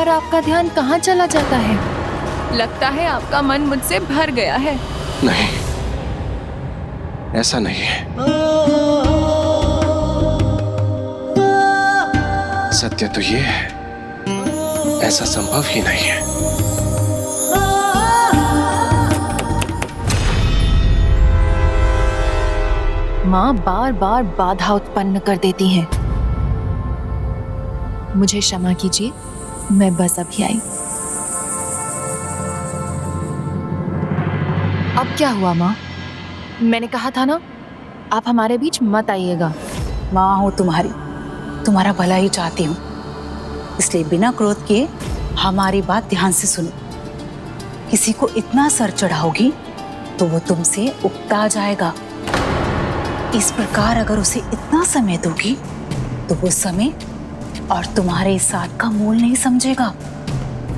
बार आपका ध्यान कहाँ चला जाता है? लगता है आपका मन मुझसे भर गया है। नहीं, ऐसा नहीं है। सत्य तो ये है, ऐसा संभव ही नहीं है। माँ बार बार बाधा उत्पन्न कर देती हैं। मुझे क्षमा कीजिए, मैं बस अभी आई। अब क्या हुआ माँ? मैंने कहा था ना, आप हमारे बीच मत आइएगा। माँ हूँ तुम्हारी, तुम्हारा भला ही चाहती हूँ, इसलिए बिना क्रोध किए हमारी बात ध्यान से सुनो। किसी को इतना सर चढ़ाओगी तो वो तुमसे उकता जाएगा। इस प्रकार अगर उसे इतना समय दोगी तो वो समय और तुम्हारे साथ का मोल नहीं समझेगा।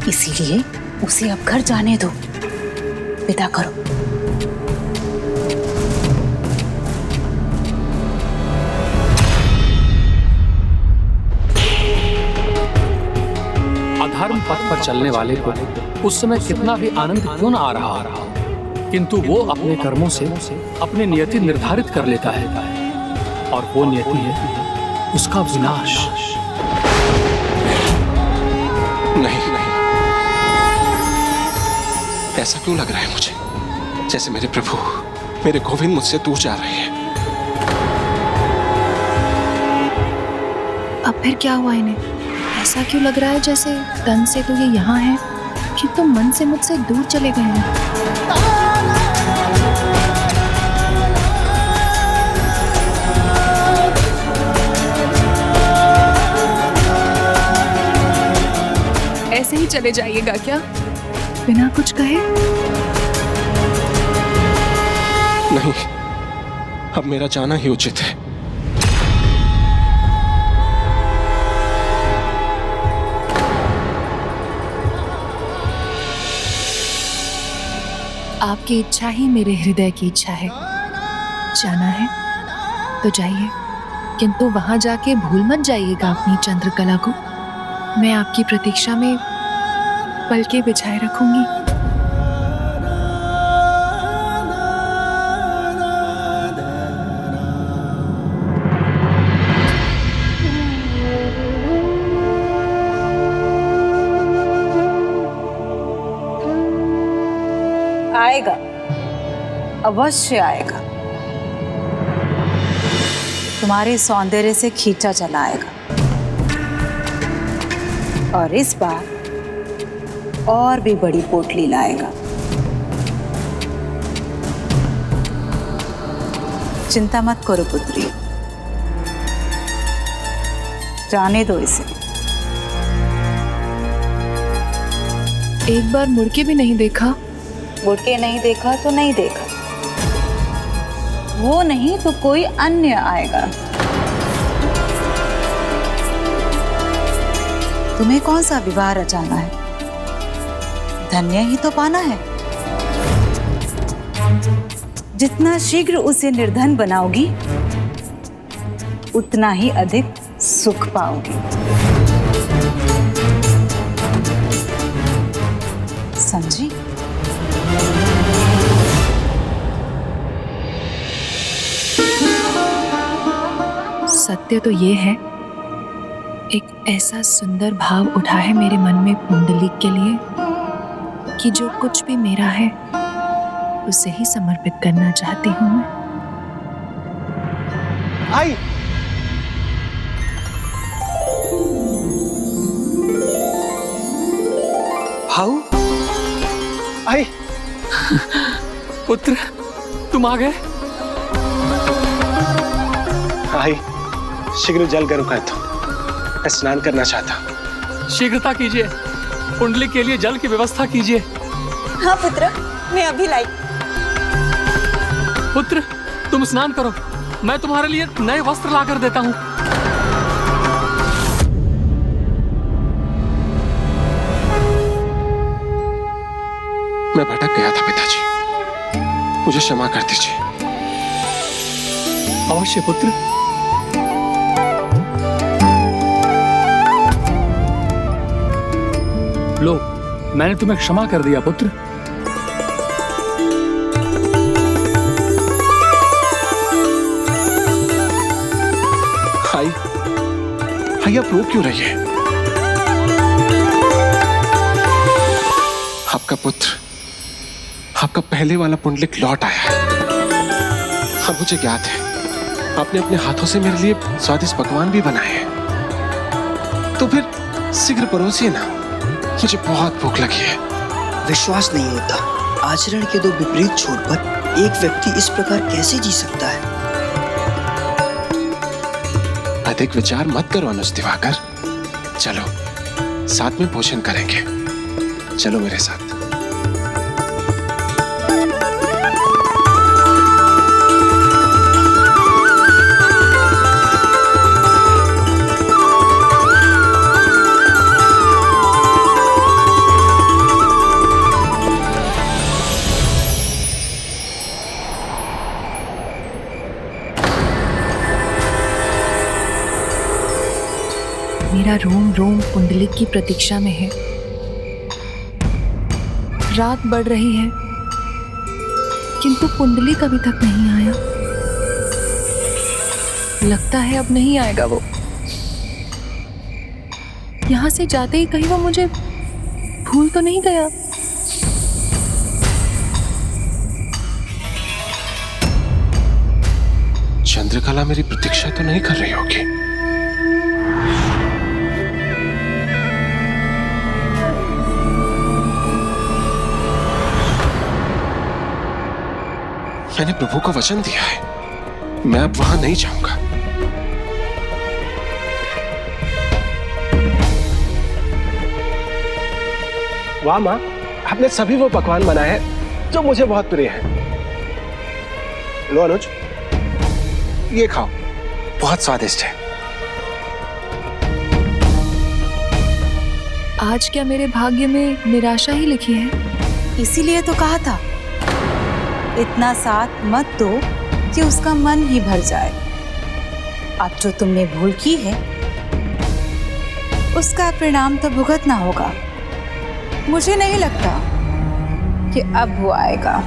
इसीलिए उसे अब घर जाने दो, विदा करो। अधर्म पथ पर चलने वाले को उस समय कितना भी आनंद क्यों न आ रहा हो, किंतु वो अपने कर्मों से अपनी नियति निर्धारित कर लेता है, और वो नियति है उसका विनाश। नहीं नहीं, ऐसा क्यों लग रहा है मुझे जैसे मेरे प्रभु, मेरे गोविंद मुझसे दूर जा रहे हैं। अब फिर क्या हुआ इन्हें? ऐसा क्यों लग रहा है जैसे तन से तो ये यहाँ है, किंतु मन से मुझसे दूर चले गए हैं। ऐसे ही चले जाइएगा क्या, बिना कुछ कहे? नहीं, अब मेरा जाना ही उचित है। आपकी इच्छा ही मेरे हृदय की इच्छा है। जाना है तो जाइए, किंतु वहां जाके भूल मत जाइएगा अपनी चंद्रकला को। मैं आपकी प्रतीक्षा में पलके बिछाए रखूंगी। आएगा, अवश्य आएगा। तुम्हारे सौंदर्य से खींचा चला आएगा, और इस बार और भी बड़ी पोटली लाएगा। चिंता मत करो पुत्री, जाने दो इसे। एक बार मुड़ के भी नहीं देखा? मुड़ के नहीं देखा तो नहीं देखा, वो नहीं तो कोई अन्य आएगा। तुम्हें कौन सा विवाह रचाना है? धन्य ही तो पाना है। जितना शीघ्र उसे निर्धन बनाओगी, उतना ही अधिक सुख पाओगी। समझी? सत्य तो ये है, एक ऐसा सुंदर भाव उठा है मेरे मन में पुंडलीक के लिए कि जो कुछ भी मेरा है उसे ही समर्पित करना चाहती हूँ मैं। आई, हाउ आई। पुत्र, तुम आ गए? आई, शीघ्र जल गर्म कर दो, मैं स्नान करना चाहता हूँ। शीघ्रता कीजिए, कुंडली के लिए जल की व्यवस्था कीजिए। हाँ पुत्र, मैं अभी लाई। पुत्र, तुम स्नान करो, मैं तुम्हारे लिए नए वस्त्र लाकर देता हूँ। मैं भटक गया था पिताजी, मुझे क्षमा कर दीजिए। अवश्य पुत्र। लो, मैंने तुम्हें क्षमा कर दिया पुत्र। भाई आप रो क्यों रही है? आपका पुत्र, आपका पहले वाला पुंडलिक लौट आया है। अब मुझे ज्ञात है आपने अपने हाथों से मेरे लिए स्वादिष्ट पकवान भी बनाए हैं। तो फिर शीघ्र परोसिए ना, मुझे बहुत भूख लगी है। विश्वास नहीं होता, आचरण के दो विपरीत छोर पर एक व्यक्ति इस प्रकार कैसे जी सकता है? अधिक विचार मत करो अनुज दिवाकर, चलो साथ में भोजन करेंगे। चलो मेरे साथ। मेरा रोम रोम पुंडलिक की प्रतीक्षा में है। रात बढ़ रही है किंतु पुंडलिक अभी तक नहीं आया। लगता है अब नहीं आएगा वो। यहां से जाते ही कहीं वो मुझे भूल तो नहीं गया। चंद्रकला मेरी प्रतीक्षा तो नहीं कर रही होगी। मैंने प्रभु को वचन दिया है, मैं अब वहां नहीं जाऊंगा। वाह मां, आपने सभी वो पकवान बनाए हैं जो मुझे बहुत प्रिय है। लो अनुज, ये खाओ, बहुत स्वादिष्ट है। आज क्या मेरे भाग्य में निराशा ही लिखी है? इसीलिए तो कहा था इतना साथ मत दो कि उसका मन ही भर जाए। अब जो तुमने भूल की है उसका परिणाम तो भुगतना होगा। मुझे नहीं लगता कि अब वो आएगा।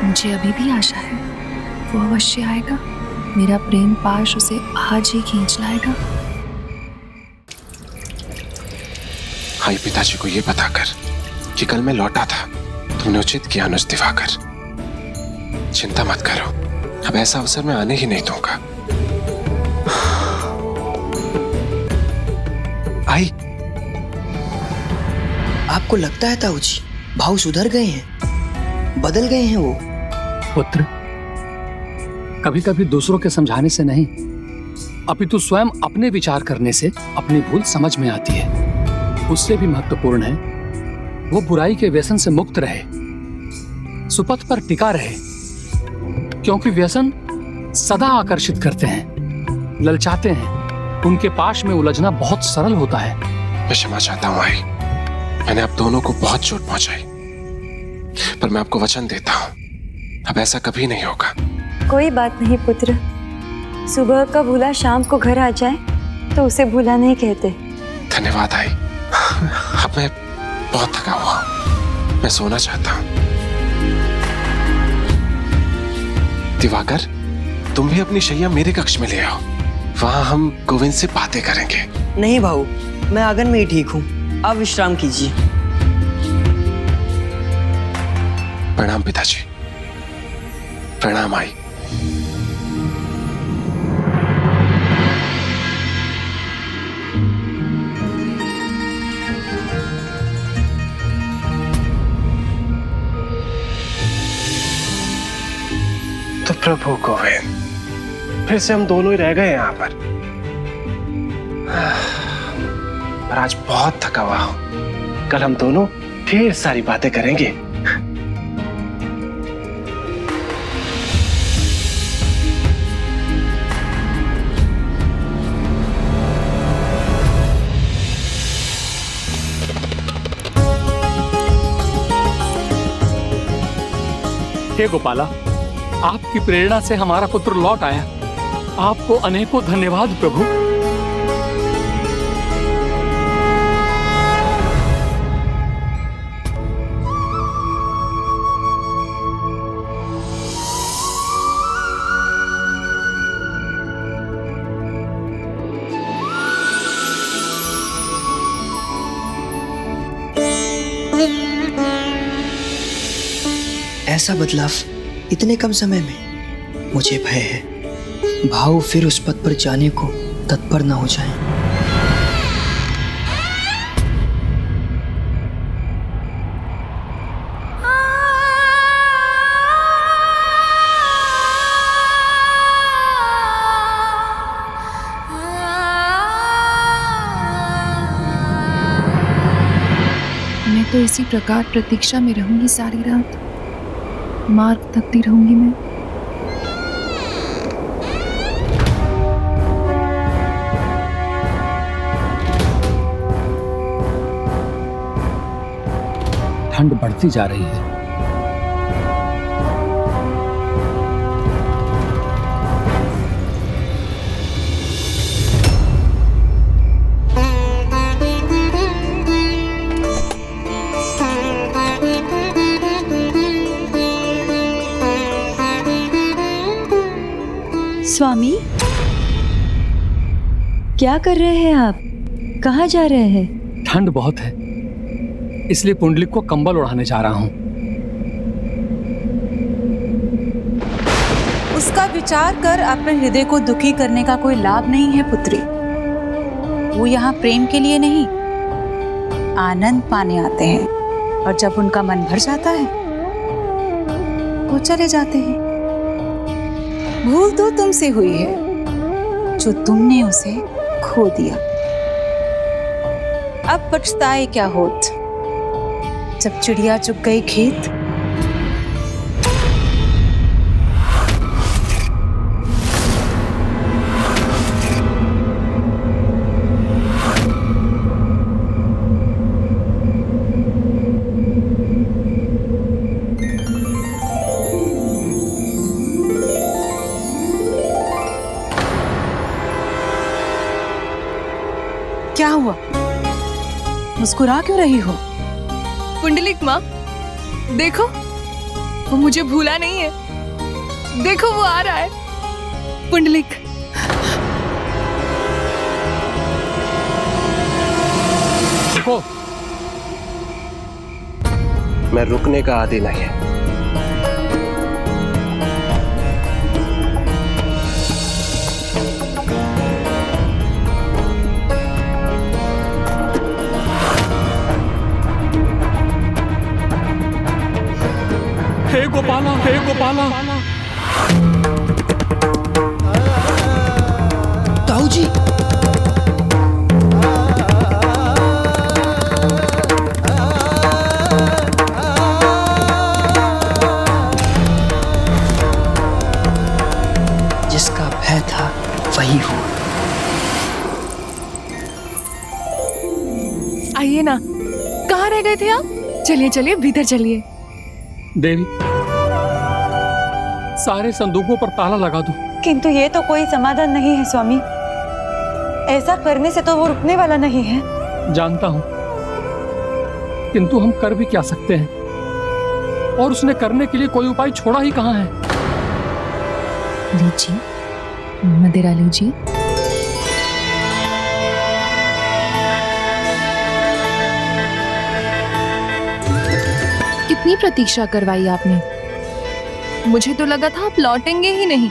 मुझे अभी भी आशा है वो अवश्य आएगा। मेरा प्रेम पाश उसे आज ही खींच लाएगा। हाई पिताजी को ये बताकर कि कल मैं लौटा था, तुमने उचित किया अनुज दिवाकर। चिंता मत करो, अब ऐसा अवसर मैं आने ही नहीं दूंगा। आई, आपको लगता है ताऊ जी भाव सुधर गए हैं, बदल गए हैं वो? पुत्र, कभी कभी दूसरों के समझाने से नहीं, अपितु स्वयं अपने विचार करने से अपनी भूल समझ में आती है। उससे भी महत्वपूर्ण है वो बुराई के व्यसन से मुक्त रहे, सुपथ पर टिका रहे, क्योंकि व्यसन सदा आकर्षित करते हैं, ललचाते हैं। उनके पाश में उलझना बहुत सरल होता है। मैं क्षमा चाहता हूं आई, मैंने आप दोनों को बहुत चोट पहुंचाई, पर मैं आपको वचन देता हूं अब ऐसा कभी नहीं होगा। कोई बात नहीं पुत्र, सुबह का भूला शाम को घर आ जाए तो उसे भूला नहीं कहते। धन्यवाद आई, अब मैं बहुत थका हुआ हूं, मैं सोना चाहता हूं। दिवाकर, तुम भी अपनी शैया मेरे कक्ष में ले आओ, वहां हम गोविंद से बातें करेंगे। नहीं भाऊ, मैं आंगन में ही ठीक हूँ, आप विश्राम कीजिए। प्रणाम पिताजी। प्रणाम आई। तो प्रभु गोविंद, फिर से हम दोनों ही रह गए यहाँ पर आज बहुत थका हुआ हूं। कल हम दोनों ढेर सारी बातें करेंगे। हे गोपाला, आपकी प्रेरणा से हमारा पुत्र लौट आया। आपको अनेकों धन्यवाद प्रभु। ऐसा बदलाव इतने कम समय में, मुझे भय है भाव फिर उस पद पर जाने को तत्पर न हो जाए। मैं तो इसी प्रकार प्रतीक्षा में रहूंगी सारी रात, मार्ग तकती रहूंगी मैं। ठंड बढ़ती जा रही है। स्वामी, क्या कर रहे हैं आप? कहाँ जा रहे हैं? ठंड बहुत है, इसलिए पुंडलिक को कंबल ओढ़ाने जा रहा हूं। उसका विचार कर अपने हृदय को दुखी करने का कोई लाभ नहीं है पुत्री। वो यहाँ प्रेम के लिए नहीं, आनंद पाने आते हैं, और जब उनका मन भर जाता है वो चले जाते हैं। भूल तो तुमसे हुई है जो तुमने उसे खो दिया। अब पछताए क्या होत जब चिड़िया चुग गई खेत। क्या हुआ? मुस्कुरा क्यों रही हो? पुंडलिक माँ, देखो वो मुझे भूला नहीं है। देखो वो आ रहा है। पुंडलिक, देखो, मैं रुकने का आदी नहीं है। हे गोपाला, हे गोपाला। ताऊ जी, जिसका भय था वही हुआ। आइए ना। कहाँ रह गए थे आप? चलिए चलिए, भीतर चलिए। देवी, सारे संदूकों पर ताला लगा दो। किंतु ये तो कोई समाधान नहीं है स्वामी। ऐसा करने से तो वो रुकने वाला नहीं है। जानता हूं, किंतु हम कर भी क्या सकते हैं, और उसने करने के लिए कोई उपाय छोड़ा ही कहां है। लीजिए, मदिरा लीजिए। कितनी प्रतीक्षा करवाई आपने? मुझे तो लगा था आप लौटेंगे ही नहीं।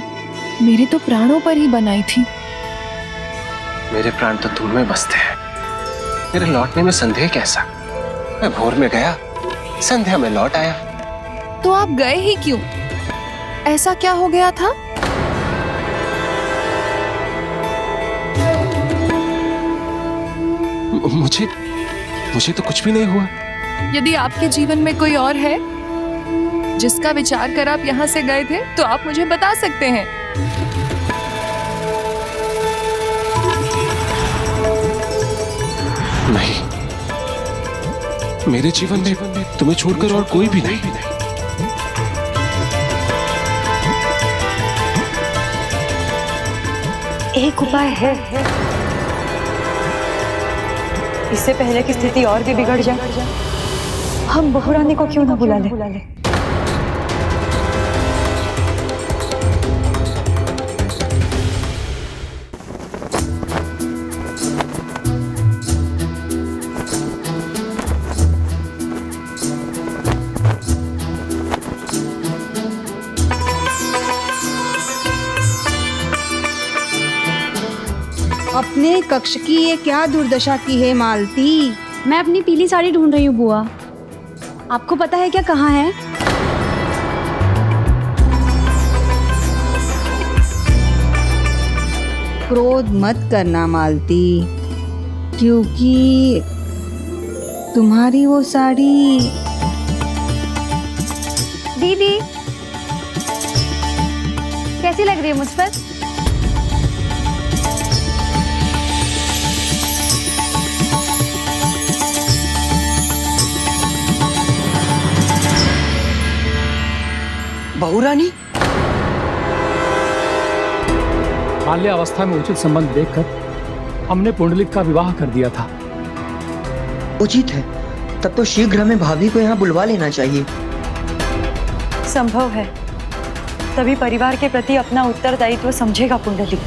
मेरे तो प्राणों पर ही बनाई थी। मेरे प्राण तो तुम में बसते हैं। मेरे लौटने में संदेह कैसा? मैं भोर में गया, संध्या में लौट आया। तो आप गए ही क्यों? ऐसा क्या हो गया था? मुझे तो कुछ भी नहीं हुआ। यदि आपके जीवन में कोई और है जिसका विचार कर आप यहाँ से गए थे, तो आप मुझे बता सकते हैं। नहीं, मेरे जीवन में तुम्हें छोड़कर और कोई भी नहीं। एक उपाय है। इससे पहले की स्थिति और भी बिगड़ जाए, हम बहुरानी को क्यों ना बुला ले। अपने कक्ष की ये क्या दुर्दशा की है मालती? मैं अपनी पीली साड़ी ढूंढ रही हूँ बुआ। आपको पता है क्या कहाँ है? क्रोध मत करना मालती, क्योंकि तुम्हारी वो साड़ी। दीदी कैसी लग रही है मुझ पर? बहू रानी, बाल्यावस्था में उचित संबंध देखकर हमने पुंडलिक का विवाह कर दिया था। उचित है। तब तो शीघ्र हमें भाभी को यहाँ बुलवा लेना चाहिए। संभव है, तभी परिवार के प्रति अपना उत्तरदायित्व समझेगा पुंडलिक।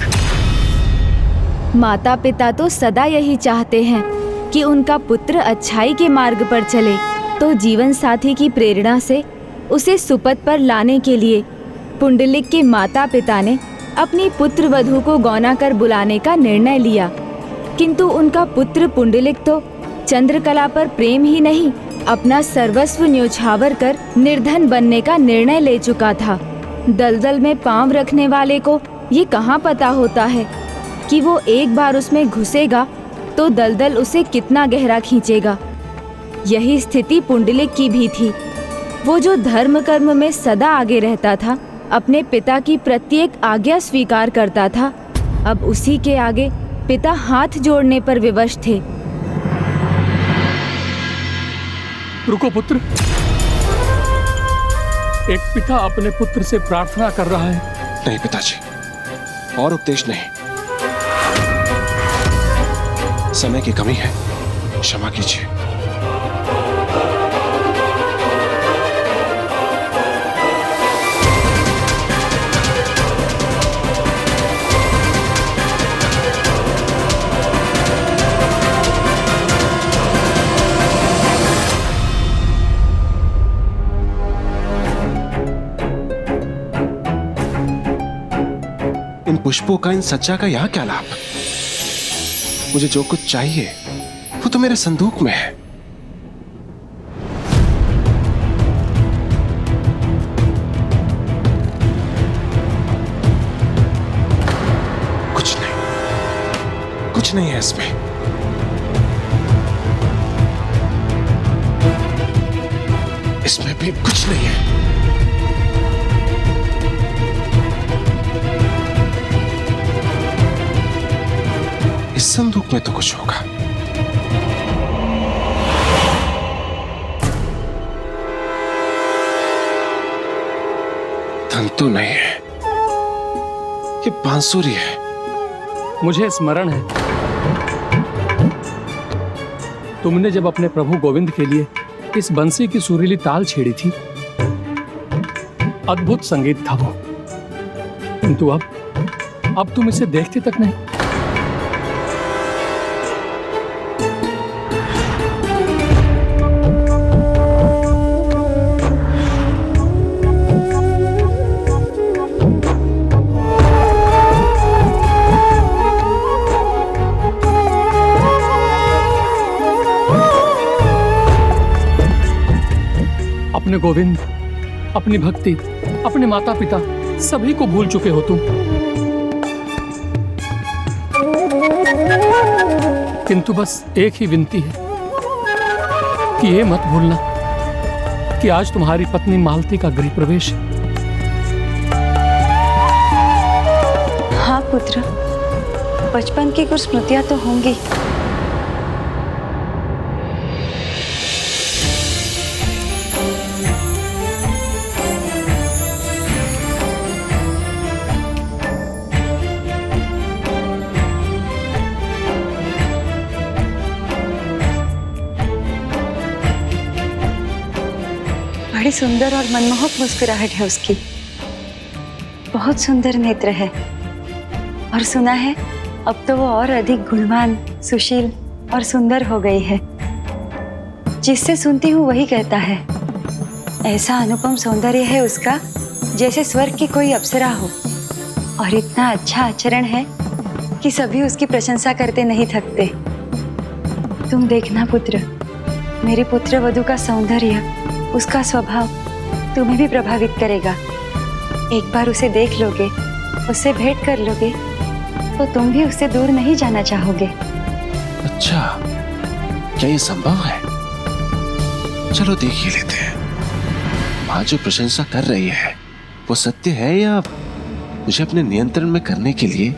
माता पिता तो सदा यही चाहते हैं कि उनका पुत्र अच्छाई के मार्ग पर चले, तो जीवन साथी की प्रेरणा से उसे सुपथ पर लाने के लिए पुंडलिक के माता पिता ने अपनी पुत्र वधू को गौना कर बुलाने का निर्णय लिया। किंतु उनका पुत्र पुंडलिक तो चंद्रकला पर प्रेम ही नहीं, अपना सर्वस्व न्योछावर कर निर्धन बनने का निर्णय ले चुका था। दलदल में पांव रखने वाले को ये कहाँ पता होता है कि वो एक बार उसमें घुसेगा तो दलदल उसे कितना गहरा खींचेगा। यही स्थिति पुंडलिक की भी थी। वो जो धर्म कर्म में सदा आगे रहता था, अपने पिता की प्रत्येक आज्ञा स्वीकार करता था, अब उसी के आगे पिता हाथ जोड़ने पर विवश थे। रुको पुत्र, एक पिता अपने पुत्र से प्रार्थना कर रहा है। नहीं पिताजी, और उपदेश नहीं। समय की कमी है, क्षमा कीजिए। इन पुष्पों का, इन सज्जा का यहाँ क्या लाभ? मुझे जो कुछ चाहिए वो तो मेरे संदूक में है। कुछ नहीं है इसमें। इसमें भी कुछ नहीं है। इस संदूक में तो कुछ होगा। धन तो नहीं है, ये बांसुरी है। मुझे स्मरण है, तुमने जब अपने प्रभु गोविंद के लिए इस बंसी की सुरीली ताल छेड़ी थी, अद्भुत संगीत था वो। किंतु अब तुम इसे देखते तक नहीं। अपने गोविंद, अपनी भक्ति, अपने माता पिता सभी को भूल चुके हो तुम। किंतु बस एक ही विनती है कि ये मत भूलना कि आज तुम्हारी पत्नी मालती का गृह प्रवेश है। हाँ पुत्र, बचपन की कुछ स्मृतियां तो होंगी। बड़ी सुंदर और मनमोहक मुस्कुराहट है उसकी, बहुत सुंदर नेत्र है। और सुना है अब तो वो और अधिक गुणवान, सुशील और सुंदर हो गई है। जिससे सुनती हूँ वही कहता है, ऐसा अनुपम सौंदर्य है उसका जैसे स्वर्ग की कोई अप्सरा हो। और इतना अच्छा आचरण है कि सभी उसकी प्रशंसा करते नहीं थकते। तुम देखना पुत्र, मेरे पुत्र वधू का सौंदर्य, उसका स्वभाव तुम्हें भी प्रभावित करेगा। एक बार उसे देख लोगे, उससे भेंट कर लोगे, तो तुम भी उससे दूर नहीं जाना चाहोगे। अच्छा, क्या ये संभव है? चलो देख ही लेते हैं। माँ जो प्रशंसा कर रही है वो सत्य है या मुझे अपने नियंत्रण में करने के लिए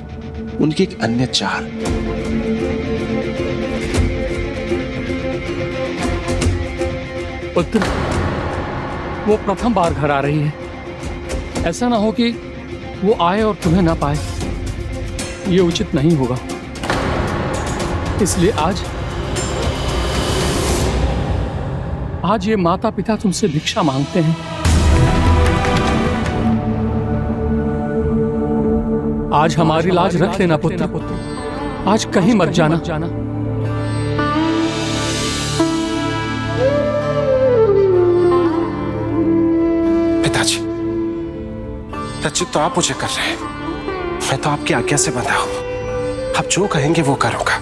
उनकी एक अन्य चाल। पुत्र, वो प्रथम बार घर आ रही है। ऐसा ना हो कि वो आए और तुम्हें ना पाए, ये उचित नहीं होगा। इसलिए आज ये माता पिता तुमसे भिक्षा मांगते हैं। आज हमारी लाज रख लेना पुत्र, आज कहीं मत जाना। पिताजी, पिताजी तो आप मुझे कर रहे हैं, मैं तो आपकी आज्ञा से बंधा हूं। आप जो कहेंगे वो करूंगा।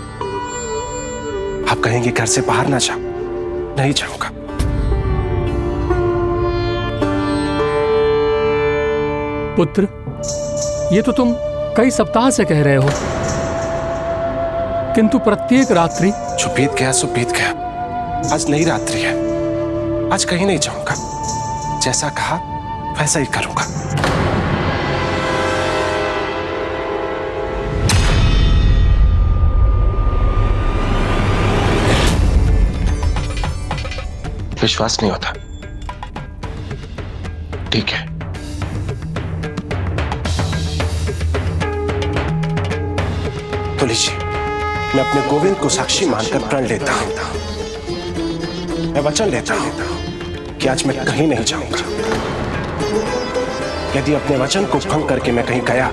आप कहेंगे घर से बाहर ना जाओ, नहीं जाऊंगा। पुत्र, ये तो तुम कई सप्ताह से कह रहे हो, किंतु प्रत्येक रात्रि जो बीत गया सो बीत गया। आज नई रात्रि है, आज कहीं नहीं जाऊंगा। जैसा कहा वैसा ही करूंगा। विश्वास नहीं होता? ठीक है, तो लीजिए, मैं अपने गोविंद को साक्षी मानकर प्रण लेता हूं। मैं वचन लेता हूं कि आज मैं कहीं नहीं जाऊंगा। यदि अपने वचन को भंग करके मैं कहीं गया,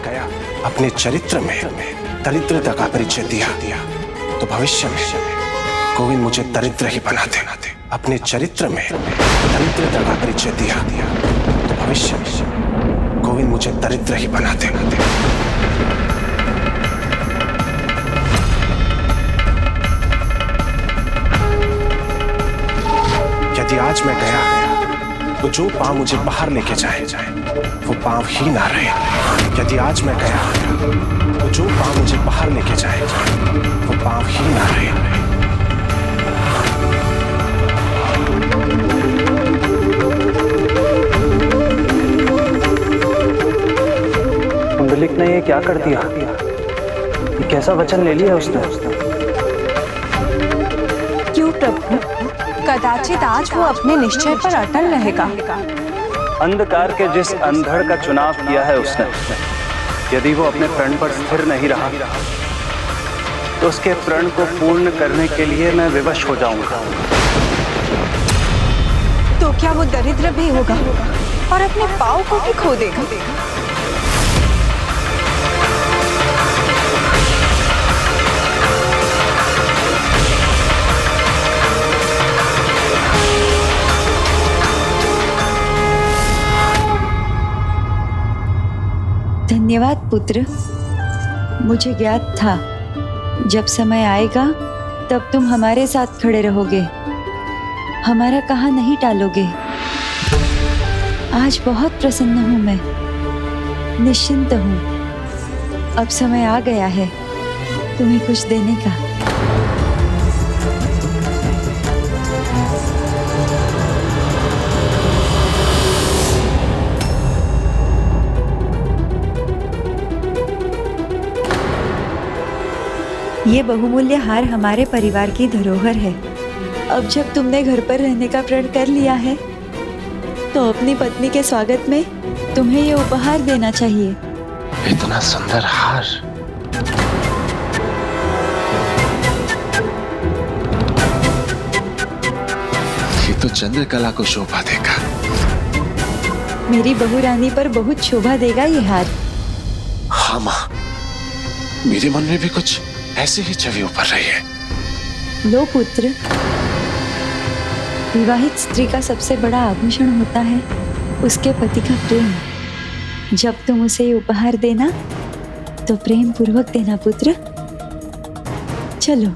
अपने चरित्र में दरिद्रता का परिचय दिया, तो भविष्य में गोविंद मुझे दरिद्र ही बना देना। अपने चरित्र में दरिद्रता का परिचय दिया, तो भविष्य में गोविंद मुझे दरिद्र ही बना देना। यदि आज मैं गया तो जो पांव मुझे बाहर लेके जाए वो पांव ही ना रहे। यदि आज मैं गया तो जो पांव मुझे बाहर लेके जाए वो पांव ही ना रहे। पुंडलिक ने ये क्या कर दिया? ये कैसा वचन ले लिया उसने? क्यों प्रभु, कदाचित आज वो अपने निश्चय पर अटल रहेगा। अंधकार के जिस अंधड़ का चुनाव किया है उसने, यदि वो अपने प्रण पर स्थिर नहीं रहा तो उसके प्रण को पूर्ण करने के लिए मैं विवश हो जाऊंगा। तो क्या वो दरिद्र भी होगा और अपने पाँव को भी खो देगा? धन्यवाद पुत्र, मुझे ज्ञात था जब समय आएगा तब तुम हमारे साथ खड़े रहोगे, हमारा कहा नहीं टालोगे। आज बहुत प्रसन्न हूं मैं, निश्चिंत हूं। अब समय आ गया है तुम्हें कुछ देने का। ये बहुमूल्य हार हमारे परिवार की धरोहर है। अब जब तुमने घर पर रहने का प्रण कर लिया है तो अपनी पत्नी के स्वागत में तुम्हें ये उपहार देना चाहिए। इतना सुंदर हार, ये तो चंद्रकला को शोभा देगा। मेरी बहू रानी पर बहुत शोभा देगा ये हार। हाँ माँ, मेरे मन में भी कुछ ऐसे ही छवि उभर रही है। लो पुत्र, विवाहित स्त्री का सबसे बड़ा आभूषण होता है उसके पति का प्रेम। जब तुम उसे ये उपहार देना तो प्रेम पूर्वक देना पुत्र। चलो,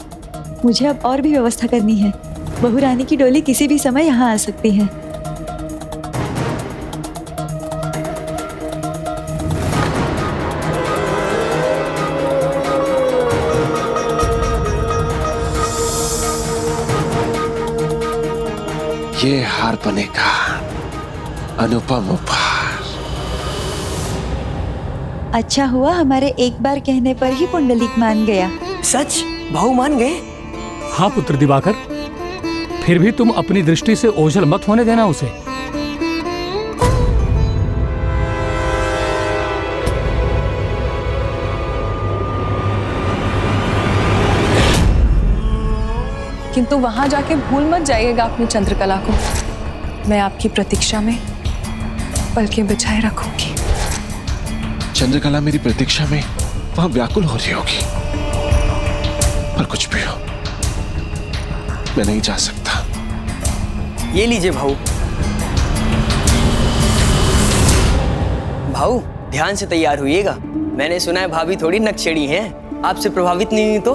मुझे अब और भी व्यवस्था करनी है। बहू रानी की डोली किसी भी समय यहाँ आ सकती है। ये हार बनेगा अनुपम उपहार। अच्छा हुआ हमारे एक बार कहने पर ही पुंडलिक मान गया। सच? भाऊ मान गए? हाँ पुत्र दिवाकर, फिर भी तुम अपनी दृष्टि से ओझल मत होने देना उसे। किंतु वहां जाके भूल मत जाइएगा अपनी चंद्रकला को। मैं आपकी प्रतीक्षा में पलकें बिछाए रखूंगी। चंद्रकला मेरी प्रतीक्षा में वहां व्याकुल हो रही होगी, पर कुछ भी हो मैं नहीं जा सकता। ये लीजिए भाऊ। भाऊ ध्यान से तैयार होइएगा। मैंने सुना है भाभी थोड़ी नक्शेड़ी हैं, आपसे प्रभावित नहीं हुई तो।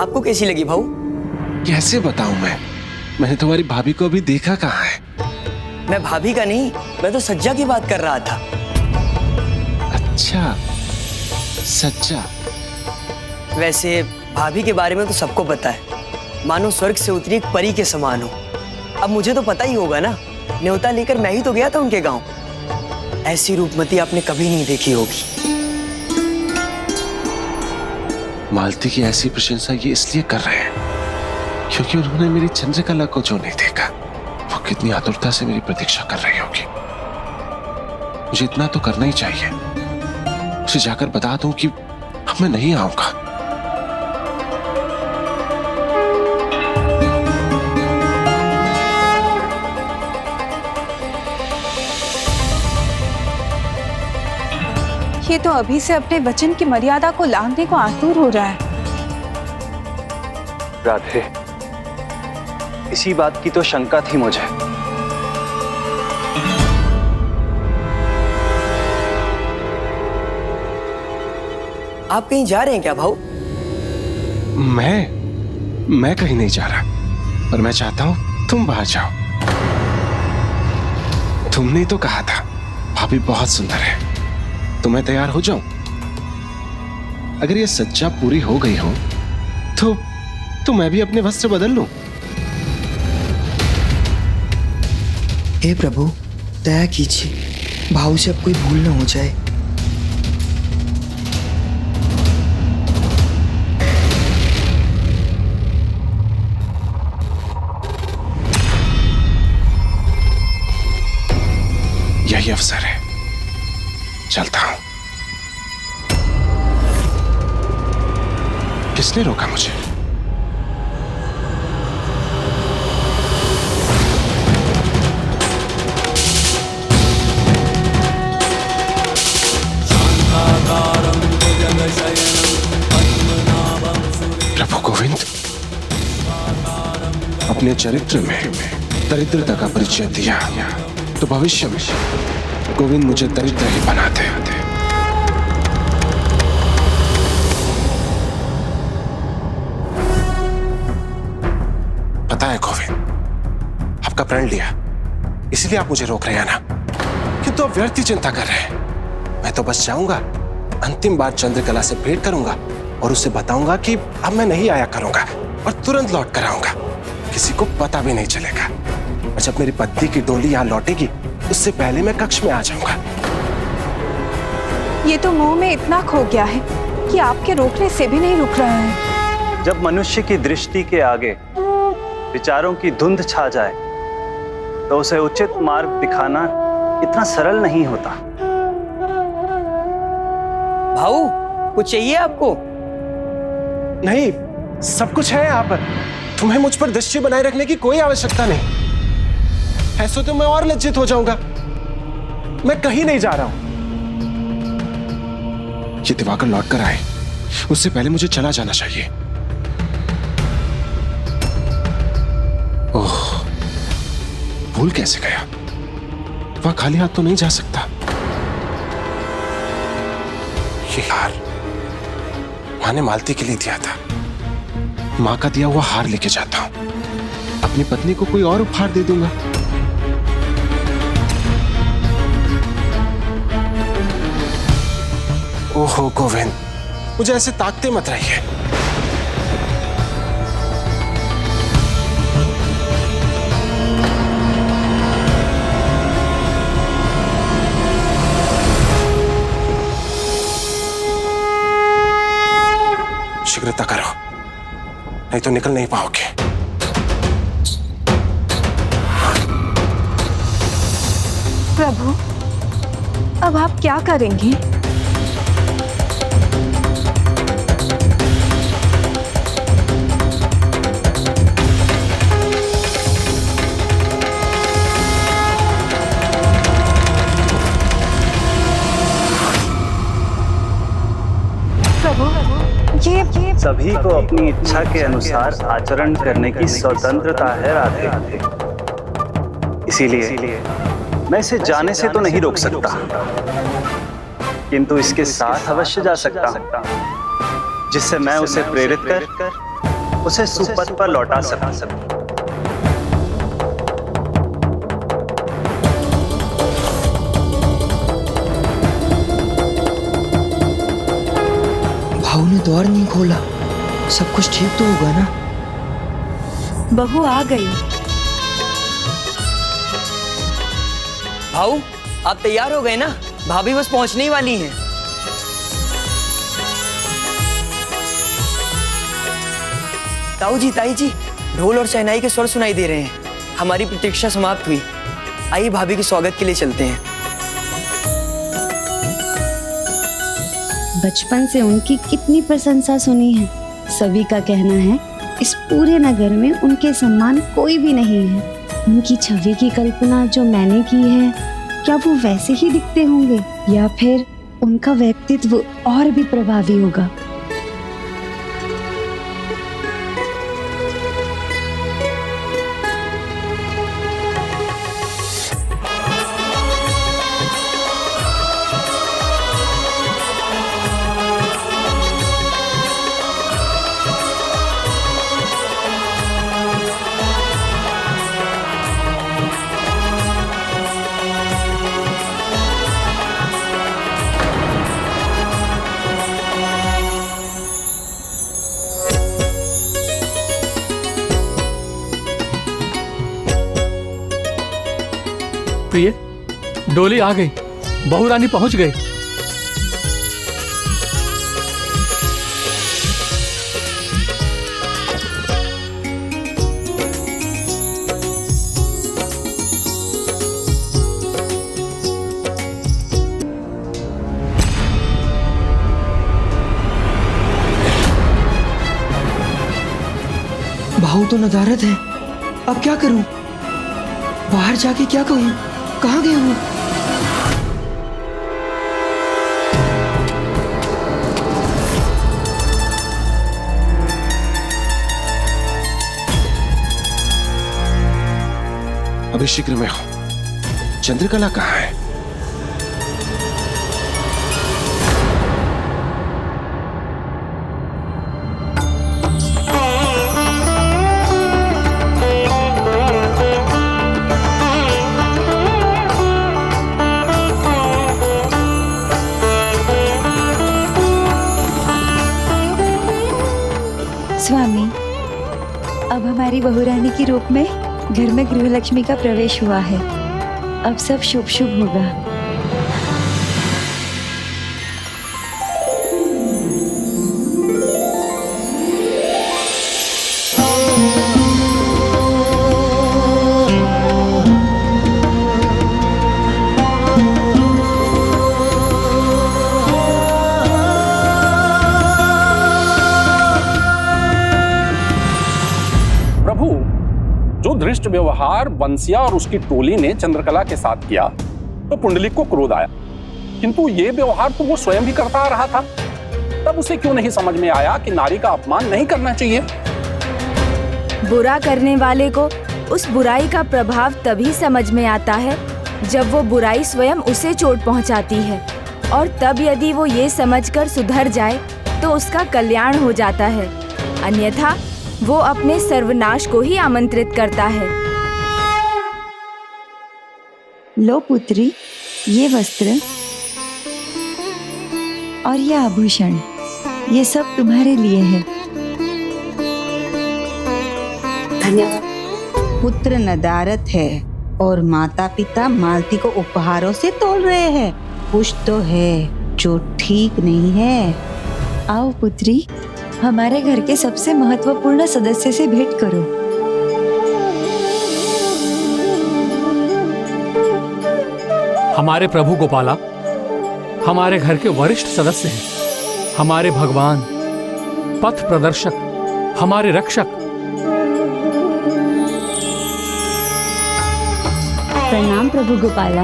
आपको कैसी लगी भाऊ? कैसे बताऊं मैंने तुम्हारी भाभी को अभी देखा कहाँ है। मैं भाभी का नहीं, मैं तो सज्जा की बात कर रहा था। अच्छा, सच्चा। वैसे भाभी के बारे में तो सबको पता है, मानो स्वर्ग से उतरी एक परी के समान हो। अब मुझे तो पता ही होगा ना, न्योता लेकर मैं ही तो गया था उनके गांव। ऐसी रूपमती आपने कभी नहीं देखी होगी। मालती की ऐसी प्रशंसा ये इसलिए कर रहे हैं क्योंकि उन्होंने मेरी चंद्रकला को जो नहीं देखा, वो कितनी आतुरता से मेरी प्रतीक्षा कर रही होगी। मुझे इतना तो करना ही चाहिए, उसे जाकर बता दूं कि अब मैं नहीं आऊंगा। ये तो अभी से अपने वचन की मर्यादा को लांघने को आतुर हो रहा है। राधे, इसी बात की तो शंका थी मुझे। आप कहीं जा रहे हैं क्या भाऊ? मैं कहीं नहीं जा रहा, पर मैं चाहता हूं तुम बाहर जाओ। तुमने तो कहा था भाभी बहुत सुंदर है, तो मैं तैयार हो जाऊं। अगर ये सच्चा पूरी हो गई हो तो मैं भी अपने वस्त्र बदल लूं। हे प्रभु, दया कीजिए, भाऊ से अब कोई भूल न हो जाए। यही अवसर है, चलता हूं। किसने रोका मुझे? प्रभु गोविंद, अपने चरित्र में दरिद्रता का परिचय दिया तो भविष्य में गोविंद मुझे दरिद्र ही बनाते। पता है गोविंद, आपका प्रण लिया, इसलिए आप मुझे रोक रहे हैं ना, किंतु आप व्यर्थ ही चिंता कर रहे हैं। मैं तो बस जाऊंगा, अंतिम बार चंद्रकला से भेंट करूंगा और उसे बताऊंगा कि अब मैं नहीं आया करूंगा और तुरंत लौट कर आऊंगा। किसी को पता भी नहीं चलेगा, और जब मेरी पत्नी की डोली यहाँ लौटेगी उससे पहले मैं कक्ष में आ जाऊंगा। ये तो मुंह में इतना खो गया है कि आपके रोकने से भी नहीं रुक रहा है। जब मनुष्य की दृष्टि के आगे विचारों की धुंध छा जाए तो उसे उचित मार्ग दिखाना इतना सरल नहीं होता। भाऊ कुछ चाहिए आपको? नहीं, सब कुछ है यहाँ पर। तुम्हें मुझ पर दृष्टि बनाए रखने की कोई आवश्यकता नहीं। ऐसा तो मैं और लज्जित हो जाऊंगा। मैं कहीं नहीं जा रहा हूं। ये दिवाकर लौट कर आए उससे पहले मुझे चला जाना चाहिए। ओह, भूल कैसे गया? वह खाली हाथ तो नहीं जा सकता। ये हार माँ ने मालती के लिए दिया था। माँ का दिया हुआ हार लेके जाता हूं। अपनी पत्नी को कोई और उपहार दे दूंगा। ओहो गोविंद, मुझे ऐसे ताकते मत रहिए। शीघ्रता करो, नहीं तो निकल नहीं पाओगे। प्रभु, अब आप क्या करेंगे? ये सभी को अपनी इच्छा के अनुसार आचरण करने की स्वतंत्रता है राधे। इसीलिए मैं इसे जाने से तो नहीं रोक सकता, किंतु इसके साथ अवश्य जा सकता हूं, जिससे मैं उसे प्रेरित कर उसे सुपथ पर लौटा सकूं। भाऊ ने द्वार नहीं खोला, सब कुछ ठीक तो होगा ना? बहू आ गई। भाऊ, आप तैयार हो गए ना? भाभी बस पहुंचने ही वाली हैं। ताई जी, ढोल और शहनाई के स्वर सुनाई दे रहे हैं। हमारी प्रतीक्षा समाप्त हुई। आइए भाभी के स्वागत के लिए चलते हैं। बचपन से उनकी कितनी प्रशंसा सुनी है। सभी का कहना है इस पूरे नगर में उनके समान कोई भी नहीं है। उनकी छवि की कल्पना जो मैंने की है, क्या वो वैसे ही दिखते होंगे या फिर उनका व्यक्तित्व और भी प्रभावी होगा? प्रिय, डोली आ गई, बहू रानी पहुंच गई। भाऊ तो नदारद है, अब क्या करूं? बाहर जाके क्या कहूं? कहाँ गए वो? अभी शीघ्र में हूं। चंद्रकला कहाँ है? स्वामी, अब हमारी बहुरानी के रूप में घर में गृहलक्ष्मी का प्रवेश हुआ है। अब सब शुभ शुभ होगा। जो धृष्ट व्यवहार बंसिया और उसकी टोली ने चंद्रकला के साथ किया तो पुंडलिक को क्रोध आया, किंतु ये व्यवहार तो वो स्वयं भी करता आ रहा था। तब उसे क्यों नहीं समझ में आया कि नारी का अपमान नहीं करना चाहिए? बुरा करने वाले को उस बुराई का प्रभाव तभी समझ में आता है जब वो बुराई स्वयं उसे चोट पहुंचाती है, और तब यदि वो ये समझकर सुधर जाए तो उसका कल्याण हो जाता है, अन्यथा वो अपने सर्वनाश को ही आमंत्रित करता है। लो पुत्री, ये वस्त्र और ये आभूषण, ये सब तुम्हारे लिए है। धन्यवाद। पुत्र नदारत है और माता पिता मालती को उपहारों से तोल रहे हैं। कुछ तो है जो ठीक नहीं है। आओ पुत्री, हमारे घर के सबसे महत्वपूर्ण सदस्य से भेंट करो। हमारे प्रभु गोपाला हमारे घर के वरिष्ठ सदस्य हैं, हमारे भगवान, पथ प्रदर्शक, हमारे रक्षक। प्रणाम प्रभु गोपाला।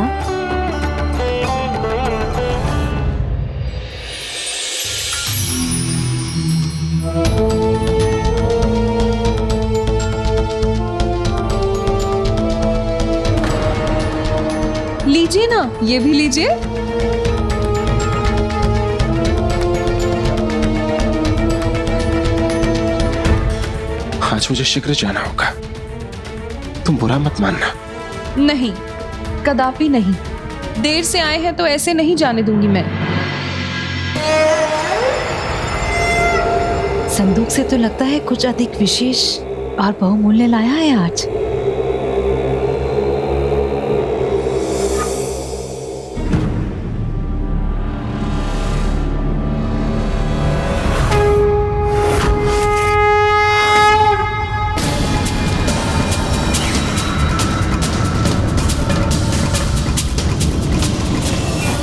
लीजिए ना, ये भी लीजिए। आज मुझे शीघ्र जाना होगा, तुम बुरा मत मानना। नहीं, कदापि नहीं। देर से आए हैं तो ऐसे नहीं जाने दूंगी मैं। संदूक से तो लगता है कुछ अधिक विशेष और बहुमूल्य लाया है आज।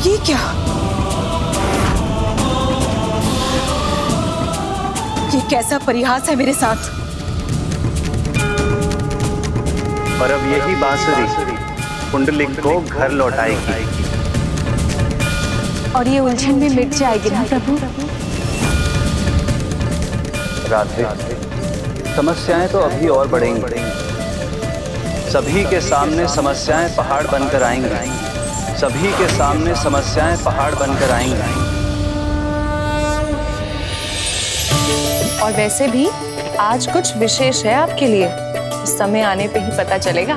ये क्या? ये कैसा परिहास है मेरे साथ? और अब यही बांसुरी पुंडलिक को घर लौटाएगी। और ये उलझन भी मिट जाएगी ना प्रभु? राधे, समस्याएं तो अभी और बढ़ेंगी। सभी के सामने समस्याएं पहाड़ बनकर आएंगी। सभी के सामने समस्याएं पहाड़ बनकर आएंगी। और वैसे भी आज कुछ विशेष है आपके लिए, समय आने पे ही पता चलेगा।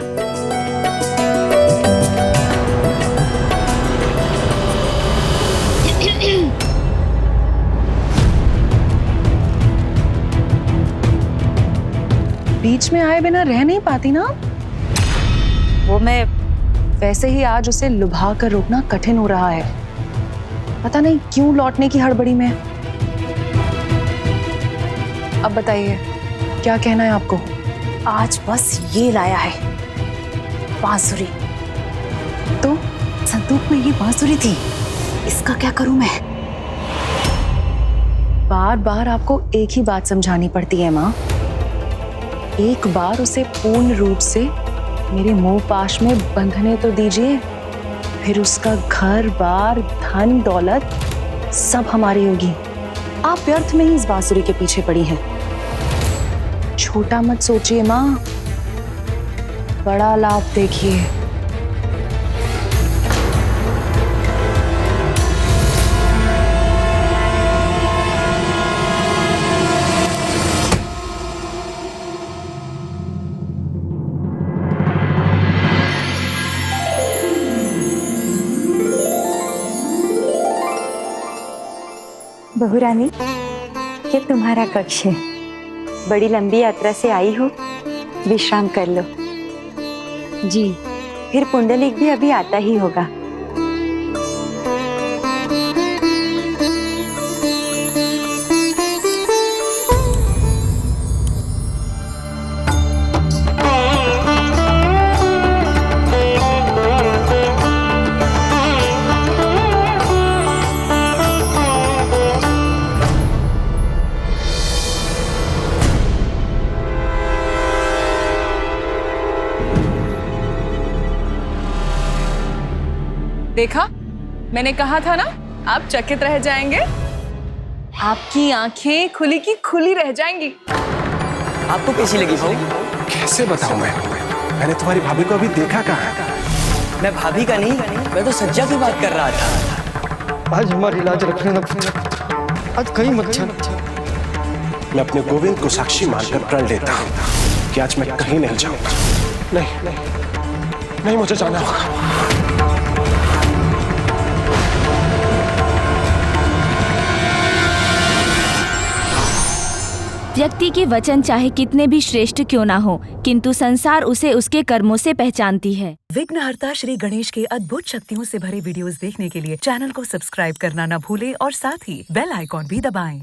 बीच में आए बिना रह नहीं पाती ना। वो मैं वैसे ही आज उसे लुभा कर रोकना कठिन हो रहा है। पता नहीं क्यों लौटने की हड़बड़ी में। अब बताइए, क्या कहना है आपको? आज बस ये लाया है, बांसुरी। तो संदूक में ये बांसुरी थी, इसका क्या करूं मैं? बार बार आपको एक ही बात समझानी पड़ती है माँ। एक बार उसे पूर्ण रूप से मेरे मोह पाश में बंधने तो दीजिए, फिर उसका घर बार धन दौलत सब हमारी होगी। आप व्यर्थ में ही इस बांसुरी के पीछे पड़ी हैं। छोटा मत सोचिए माँ, बड़ा लाभ देखिए। बहुरानी, ये तुम्हारा कक्ष है। बड़ी लंबी यात्रा से आई हो, विश्राम कर लो। जी, फिर पुंडलिक भी अभी आता ही होगा। देखा, मैंने कहा था ना, आप चकित रह जाएंगे। आपकी आंखें खुली की खुली रह जाएंगी। आपको कैसी लगी भाऊ? कैसे बताऊं मैं? मैंने तुम्हारी भाभी को अभी देखा कहाँ है? मैं भाभी का नहीं, मैं तो सज्जा की बात कर रहा था। आज हमारी लाज रखने ना, आज कहीं मत जाना। मैं अपने गोविंद को साक्षी मानकर प्रण लेता हूँ कि आज मैं कहीं नहीं जाऊंगा। नहीं, मुझे जाना होगा। व्यक्ति के वचन चाहे कितने भी श्रेष्ठ क्यों ना हो, किंतु संसार उसे उसके कर्मों से पहचानती है। विघ्नहर्ता श्री गणेश के अद्भुत शक्तियों से भरे वीडियोस देखने के लिए चैनल को सब्सक्राइब करना न भूलें और साथ ही बेल आइकॉन भी दबाएं।